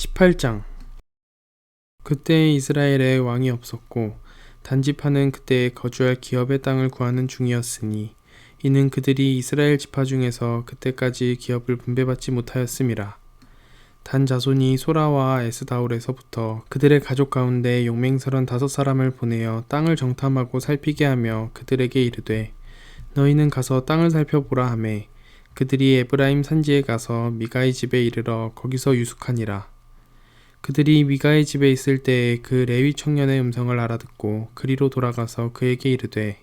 18장. 그때 이스라엘에 왕이 없었고 단지파는 그때 거주할 기업의 땅을 구하는 중이었으니 이는 그들이 이스라엘 지파 중에서 그때까지 기업을 분배받지 못하였음이라. 단 자손이 소라와 에스다올에서부터 그들의 가족 가운데 용맹스런 5사람을 보내어 땅을 정탐하고 살피게 하며 그들에게 이르되 너희는 가서 땅을 살펴보라 하매 그들이 에브라임 산지에 가서 미가의 집에 이르러 거기서 유숙하니라. 그들이 미가의 집에 있을 때에 그 레위 청년의 음성을 알아듣고 그리로 돌아가서 그에게 이르되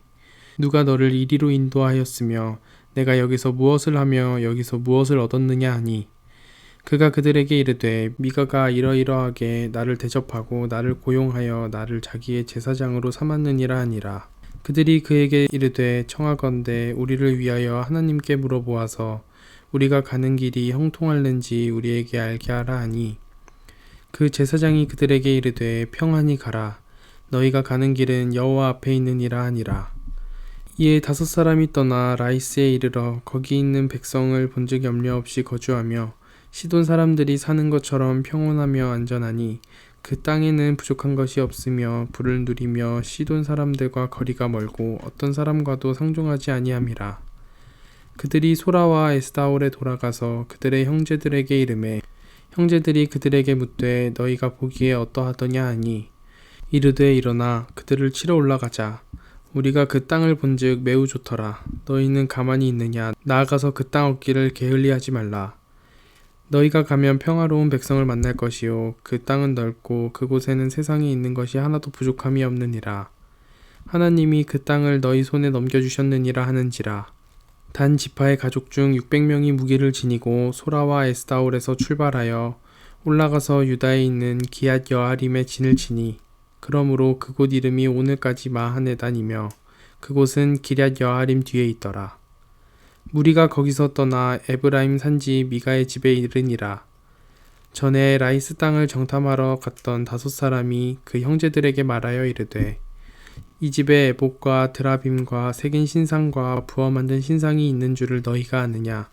누가 너를 이리로 인도하였으며 내가 여기서 무엇을 하며 여기서 무엇을 얻었느냐 하니 그가 그들에게 이르되 미가가 이러이러하게 나를 대접하고 나를 고용하여 나를 자기의 제사장으로 삼았느니라 하니라. 그들이 그에게 이르되 청하건대 우리를 위하여 하나님께 물어보아서 우리가 가는 길이 형통할는지 우리에게 알게 하라 하니 그 제사장이 그들에게 이르되 평안히 가라. 너희가 가는 길은 여호와 앞에 있느니라 하니라. 이에 5사람이 떠나 라이스에 이르러 거기 있는 백성을 본즉 염려 없이 거주하며 시돈 사람들이 사는 것처럼 평온하며 안전하니 그 땅에는 부족한 것이 없으며 부를 누리며 시돈 사람들과 거리가 멀고 어떤 사람과도 상종하지 아니함이라. 그들이 소라와 에스다올에 돌아가서 그들의 형제들에게 이르매 형제들이 그들에게 묻되 너희가 보기에 어떠하더냐 하니 이르되 일어나 그들을 치러 올라가자. 우리가 그 땅을 본즉 매우 좋더라. 너희는 가만히 있느냐. 나아가서 그 땅 얻기를 게을리하지 말라. 너희가 가면 평화로운 백성을 만날 것이요 그 땅은 넓고 그곳에는 세상에 있는 것이 하나도 부족함이 없느니라. 하나님이 그 땅을 너희 손에 넘겨주셨느니라 하는지라. 단 지파의 가족 중 600명이 무기를 지니고 소라와 에스다올에서 출발하여 올라가서 유다에 있는 기앗 여아림에 진을 치니 그러므로 그곳 이름이 오늘까지 마하네단이며 그곳은 기럇 여아림 뒤에 있더라. 무리가 거기서 떠나 에브라임 산지 미가의 집에 이르니라. 전에 라이스 땅을 정탐하러 갔던 5사람이 그 형제들에게 말하여 이르되 이 집에 에봇과 드라빔과 새긴 신상과 부어 만든 신상이 있는 줄을 너희가 아느냐.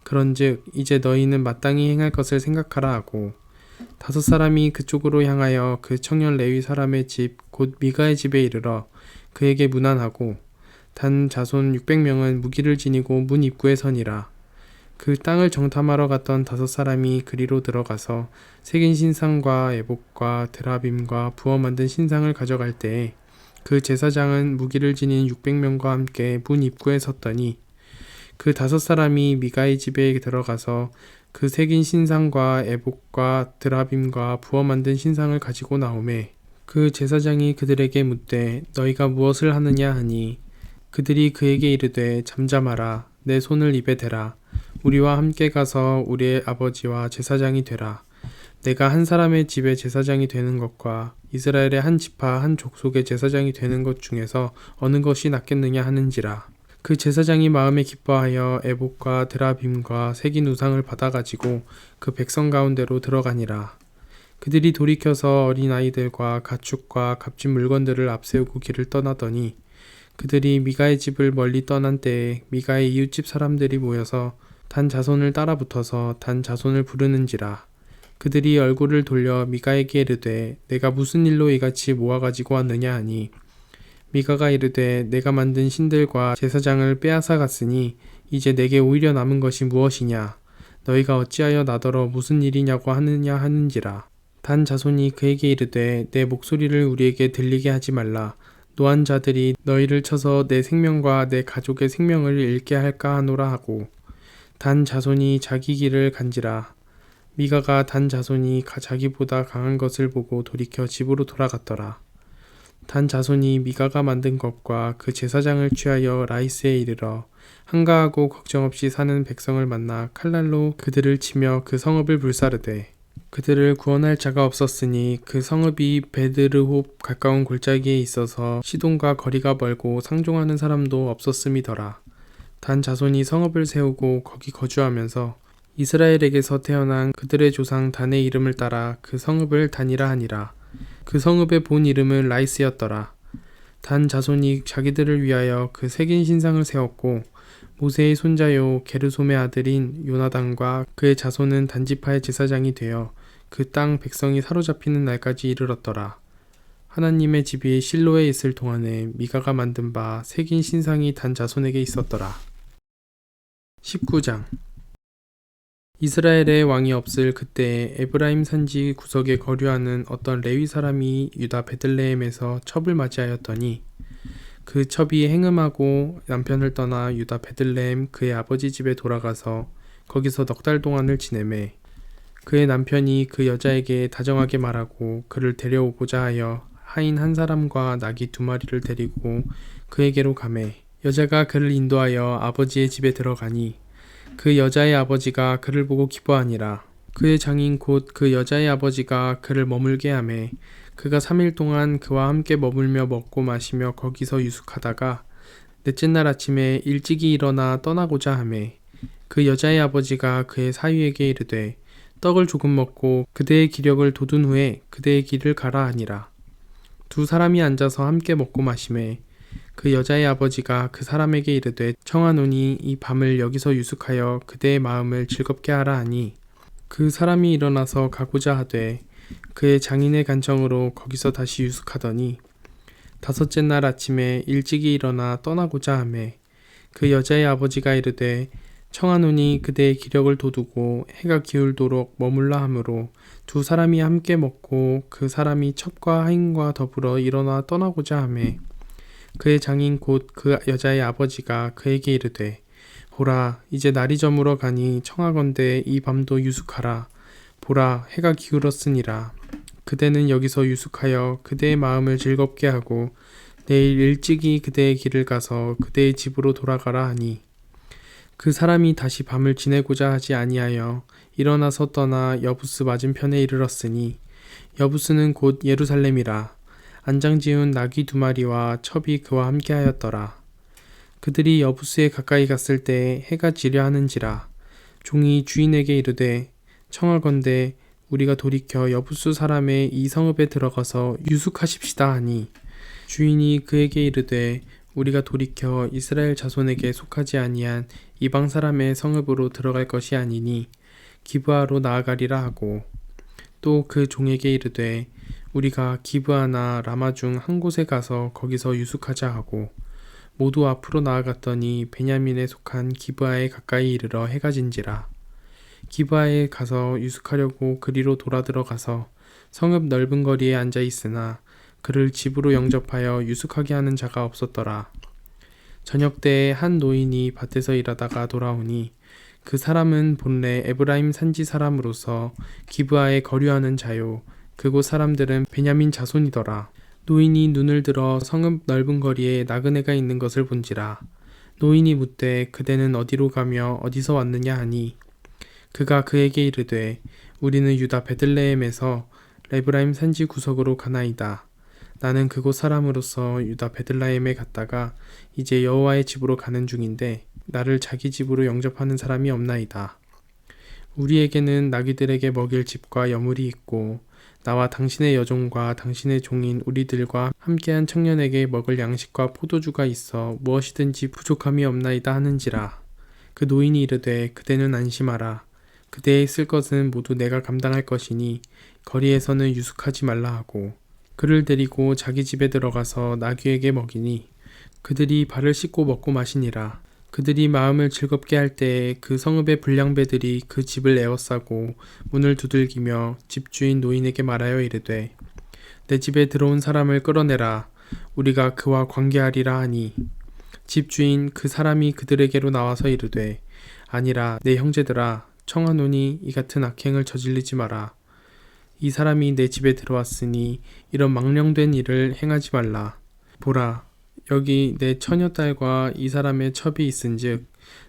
그런즉 이제 너희는 마땅히 행할 것을 생각하라 하고 5사람이 그쪽으로 향하여 그 청년 레위 사람의 집 곧 미가의 집에 이르러 그에게 문안하고 단 자손 600명은 무기를 지니고 문 입구에 서니라. 그 땅을 정탐하러 갔던 5사람이 그리로 들어가서 새긴 신상과 에봇과 드라빔과 부어 만든 신상을 가져갈 때에 그 제사장은 무기를 지닌 600명과 함께 문 입구에 섰더니 그 5사람이 미가의 집에 들어가서 그 새긴 신상과 에봇과 드라빔과 부어 만든 신상을 가지고 나오매 그 제사장이 그들에게 묻되 너희가 무엇을 하느냐 하니 그들이 그에게 이르되 잠잠하라. 내 손을 입에 대라. 우리와 함께 가서 우리의 아버지와 제사장이 되라. 내가 한 사람의 집에 제사장이 되는 것과 이스라엘의 한 지파 한 족속의 제사장이 되는 것 중에서 어느 것이 낫겠느냐 하는지라. 그 제사장이 마음에 기뻐하여 에봇과 드라빔과 새긴 우상을 받아가지고 그 백성 가운데로 들어가니라. 그들이 돌이켜서 어린아이들과 가축과 값진 물건들을 앞세우고 길을 떠나더니 그들이 미가의 집을 멀리 떠난 때에 미가의 이웃집 사람들이 모여서 단 자손을 따라붙어서 단 자손을 부르는지라. 그들이 얼굴을 돌려 미가에게 이르되 내가 무슨 일로 이같이 모아가지고 왔느냐 하니 미가가 이르되 내가 만든 신들과 제사장을 빼앗아 갔으니 이제 내게 오히려 남은 것이 무엇이냐. 너희가 어찌하여 나더러 무슨 일이냐고 하느냐 하는지라. 단 자손이 그에게 이르되 내 목소리를 우리에게 들리게 하지 말라. 노한 자들이 너희를 쳐서 내 생명과 내 가족의 생명을 잃게 할까 하노라 하고 단 자손이 자기 길을 간지라. 미가가 단 자손이 자기보다 강한 것을 보고 돌이켜 집으로 돌아갔더라. 단 자손이 미가가 만든 것과 그 제사장을 취하여 라이스에 이르러 한가하고 걱정 없이 사는 백성을 만나 칼날로 그들을 치며 그 성읍을 불사르되 그들을 구원할 자가 없었으니 그 성읍이 베드르홉 가까운 골짜기에 있어서 시돈과 거리가 멀고 상종하는 사람도 없었음이더라. 단 자손이 성읍을 세우고 거기 거주하면서 이스라엘에게서 태어난 그들의 조상 단의 이름을 따라 그 성읍을 단이라 하니라. 그 성읍의 본 이름은 라이스였더라. 단 자손이 자기들을 위하여 그 새긴 신상을 세웠고 모세의 손자요 게르솜의 아들인 요나단과 그의 자손은 단지파의 제사장이 되어 그 땅 백성이 사로잡히는 날까지 이르렀더라. 하나님의 집이 실로에 있을 동안에 미가가 만든 바 새긴 신상이 단 자손에게 있었더라. 19장. 이스라엘의 왕이 없을 그때에 에브라임 산지 구석에 거류하는 어떤 레위 사람이 유다 베들레헴에서 첩을 맞이하였더니 그 첩이 행음하고 남편을 떠나 유다 베들레헴 그의 아버지 집에 돌아가서 거기서 넉 달 동안을 지내매 그의 남편이 그 여자에게 다정하게 말하고 그를 데려오고자 하여 하인 한 사람과 나귀 2마리를 데리고 그에게로 가매 여자가 그를 인도하여 아버지의 집에 들어가니 그 여자의 아버지가 그를 보고 기뻐하니라. 그의 장인 곧 그 여자의 아버지가 그를 머물게 하매 그가 3일 동안 그와 함께 머물며 먹고 마시며 거기서 유숙하다가 넷째 날 아침에 일찍이 일어나 떠나고자 하매 그 여자의 아버지가 그의 사위에게 이르되 떡을 조금 먹고 그대의 기력을 돋운 후에 그대의 길을 가라 하니라. 2사람이 앉아서 함께 먹고 마시매 그 여자의 아버지가 그 사람에게 이르되 청하노니 이 밤을 여기서 유숙하여 그대의 마음을 즐겁게 하라 하니 그 사람이 일어나서 가고자 하되 그의 장인의 간청으로 거기서 다시 유숙하더니 5째 날 아침에 일찍이 일어나 떠나고자 하매 그 여자의 아버지가 이르되 청하노니 그대의 기력을 돋우고 해가 기울도록 머물라 하므로 2사람이 함께 먹고 그 사람이 첩과 하인과 더불어 일어나 떠나고자 하매 그의 장인 곧 그 여자의 아버지가 그에게 이르되 보라 이제 날이 저물어 가니 청하건대 이 밤도 유숙하라. 보라 해가 기울었으니라. 그대는 여기서 유숙하여 그대의 마음을 즐겁게 하고 내일 일찍이 그대의 길을 가서 그대의 집으로 돌아가라 하니 그 사람이 다시 밤을 지내고자 하지 아니하여 일어나서 떠나 여부스 맞은편에 이르렀으니 여부스는 곧 예루살렘이라. 안장지운 나귀 2마리와 첩이 그와 함께하였더라. 그들이 여부스에 가까이 갔을 때 해가 지려 하는지라. 종이 주인에게 이르되 청하건대 우리가 돌이켜 여부스 사람의 이 성읍에 들어가서 유숙하십시다 하니 주인이 그에게 이르되 우리가 돌이켜 이스라엘 자손에게 속하지 아니한 이방 사람의 성읍으로 들어갈 것이 아니니 기브아로 나아가리라 하고 또 그 종에게 이르되 우리가 기브아나 라마 중 한 곳에 가서 거기서 유숙하자 하고 모두 앞으로 나아갔더니 베냐민에 속한 기브아에 가까이 이르러 해가 진지라. 기브아에 가서 유숙하려고 그리로 돌아 들어가서 성읍 넓은 거리에 앉아 있으나 그를 집으로 영접하여 유숙하게 하는 자가 없었더라. 저녁 때에 한 노인이 밭에서 일하다가 돌아오니 그 사람은 본래 에브라임 산지 사람으로서 기브아에 거류하는 자요 그곳 사람들은 베냐민 자손이더라. 노인이 눈을 들어 성읍 넓은 거리에 나그네가 있는 것을 본지라. 노인이 묻되 그대는 어디로 가며 어디서 왔느냐 하니 그가 그에게 이르되 우리는 유다 베들레헴에서 에브라임 산지 구석으로 가나이다. 나는 그곳 사람으로서 유다 베들레헴에 갔다가 이제 여호와의 집으로 가는 중인데 나를 자기 집으로 영접하는 사람이 없나이다. 우리에게는 나귀들에게 먹일 집과 여물이 있고 나와 당신의 여종과 당신의 종인 우리들과 함께한 청년에게 먹을 양식과 포도주가 있어 무엇이든지 부족함이 없나이다 하는지라. 그 노인이 이르되 그대는 안심하라. 그대의 쓸 것은 모두 내가 감당할 것이니 거리에서는 유숙하지 말라 하고 그를 데리고 자기 집에 들어가서 나귀에게 먹이니 그들이 발을 씻고 먹고 마시니라. 그들이 마음을 즐겁게 할 때에 그 성읍의 불량배들이 그 집을 에워싸고 문을 두들기며 집주인 노인에게 말하여 이르되 내 집에 들어온 사람을 끌어내라. 우리가 그와 관계하리라 하니 집주인 그 사람이 그들에게로 나와서 이르되 아니라 내 형제들아 청하노니 이 같은 악행을 저질리지 마라. 이 사람이 내 집에 들어왔으니 이런 망령된 일을 행하지 말라. 보라 여기 내 처녀딸과 이 사람의 첩이 있은즉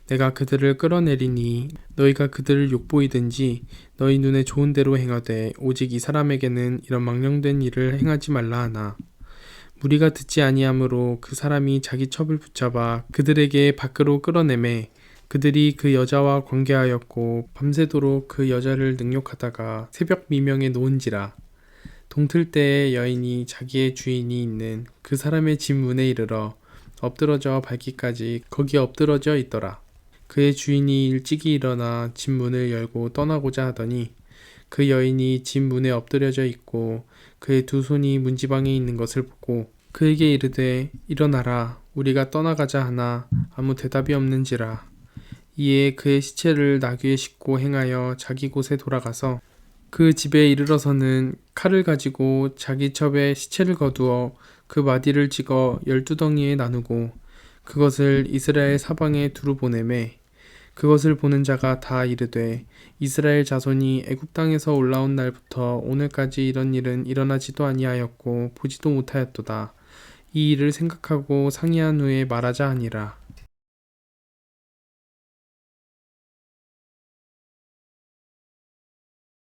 내가 그들을 끌어내리니 너희가 그들을 욕보이든지 너희 눈에 좋은 대로 행하되 오직 이 사람에게는 이런 망령된 일을 행하지 말라 하나 무리가 듣지 아니하므로 그 사람이 자기 첩을 붙잡아 그들에게 밖으로 끌어내매 그들이 그 여자와 관계하였고 밤새도록 그 여자를 능욕하다가 새벽 미명에 놓은지라. 동틀 때에 여인이 자기의 주인이 있는 그 사람의 집 문에 이르러 엎드러져 밟기까지 거기에 엎드러져 있더라. 그의 주인이 일찍이 일어나 집 문을 열고 떠나고자 하더니 그 여인이 집 문에 엎드려져 있고 그의 두 손이 문지방에 있는 것을 보고 그에게 이르되 일어나라 우리가 떠나가자 하나 아무 대답이 없는지라. 이에 그의 시체를 나귀에 싣고 행하여 자기 곳에 돌아가서 그 집에 이르러서는 칼을 가지고 자기 첩에 시체를 거두어 그 마디를 찍어 12덩이에 나누고 그것을 이스라엘 사방에 두루 보내매 그것을 보는 자가 다 이르되 이스라엘 자손이 애굽 땅에서 올라온 날부터 오늘까지 이런 일은 일어나지도 아니하였고 보지도 못하였도다. 이 일을 생각하고 상의한 후에 말하자 하니라.